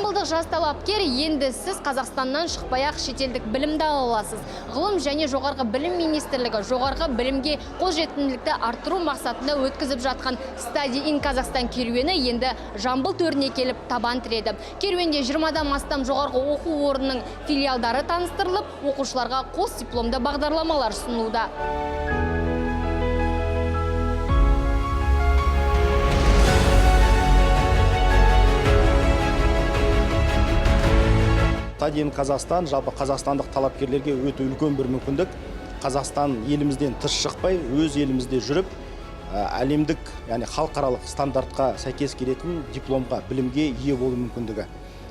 Жамбылдық жас талапкер, енді сіз Қазақстаннан шықпай-ақ шетелдік білімді ала аласыз. Ғылым және жоғарғы білім министрлігі жоғарғы білімге қолжетімділікті арттыру мақсатында өткізіп жатқан Study in Kazakhstan керуені енді Жамбыл төріне келіп табан тіреді. Керуенде 20-дан астам жоғарғы оқу орнының филиалдары таныстырылып, оқушыларға қос дипломды бағдарламалар ұсынылуда. Study in Kazakhstan жалпы қазақстандық талапкерлерге өте үлкен бір мүмкіндік. Қазақстан елімізден тыс шықпай, өз елімізде жүріп, әлемдік, яғни халықаралық стандартқа сәйкес келетін дипломға, білімге ие болу мүмкіндігі.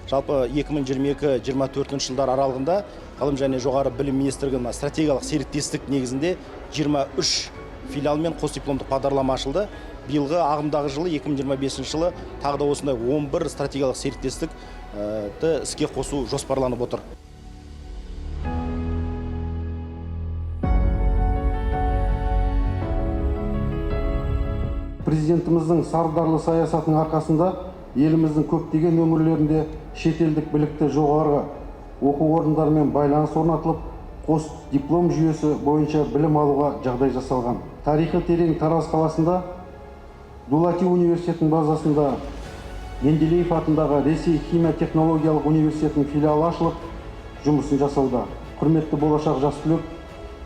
Жалпы 2022-2024 жылдар аралығында ғылым және жоғары білім министрлігінің стратегиялық серіктестік негізінде 23 филиал мен қос дипломдық бағдарлама ашылды. Биылғы ағымдағы жылы 2025 жылы тағы да осындай 11 стратегиялық серіктестікті іске қосу жоспарланып отыр. Президентіміздің сардарлы саясатының арқасында еліміздің көптеген өңірлерінде шетелдік білікті жоғары оқу орындарымен байланыс орнатылып, қос диплом жүйесі бойынша білім алуға жағдай жасалған. Тарихы терең Тараз қаласында Дулати университетінің базасында Менделеев атындағы Ресей химия технологиялық университетінің филиалы ашылып, жұмысын жасауда. Құрметті болашақ жас түлек,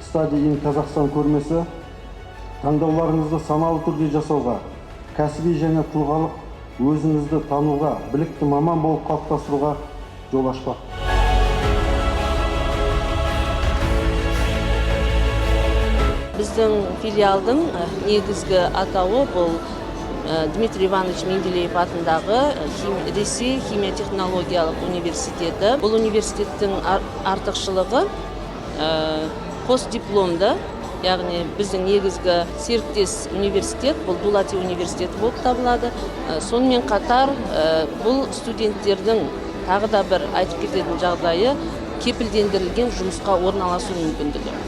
Study in Kazakhstan көрмесі таңдауларыңызды саналы түрде жасауға, кәсіби және тұлғалық өзіңізді тануға, білікті маман болып қалыптастыруға жол ашпақ. Біздің филиалдың негізгі атауы бұл Дмитрий Иванович Менделеев атындағы Ресей химия технологиялық университеті. Бұл университеттің артықшылығы қос дипломды, яғни біздің негізгі серіктес университет, бұл Дулати университеті болып табылады. Сонымен қатар бұл студенттердің тағы да бір айтып кететін жағдайы кепілдендірілген жұмысқа орналасу мүмкіндігі.